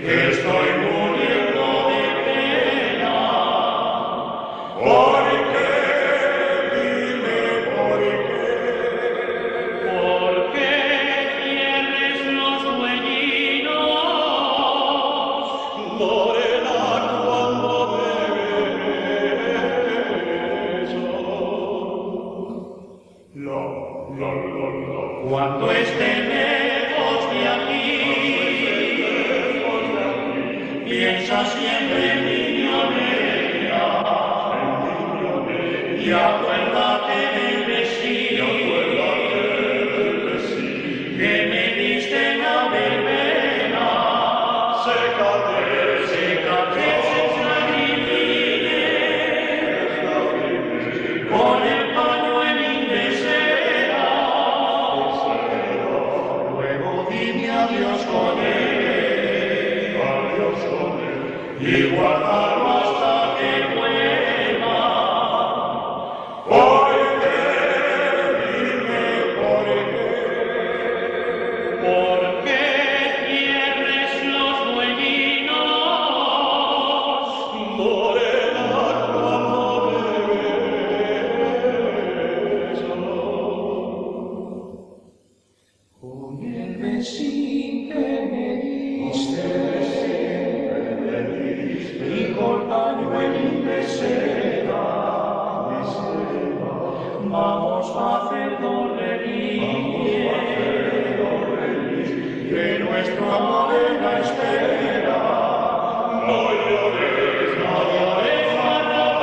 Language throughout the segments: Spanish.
Estoy muriendo de pena. ¿Por qué? Dime por qué. ¿Por qué cierres los dueñinos? Morena, cuando me beso. No. Cuando esté lejos de aquí, piensa siempre en niño Nelia, y acuérdate del vestido que me diste en la verbena. Sécate sus lagrimines con el pañuelín de seda. Luego dime adiós con él. Y guardarlo hasta que vuelva. ¿Por qué? Dime por qué. ¿Por qué cierres los dueñinos? Morena, cuando me beso. Con el besín que me diste y con pañuelín de seda, vamos a hacer dos relíes de nuestro amor en la espera. No llores, Marta,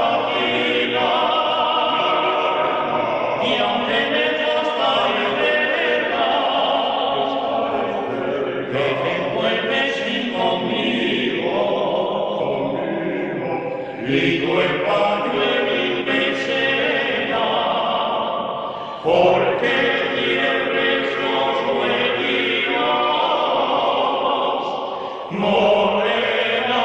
y aunque lejos estaré cerca, que te envuelves conmigo. Y tu pañuelín de seda, ¿por qué cierres los dueñinos? Morena,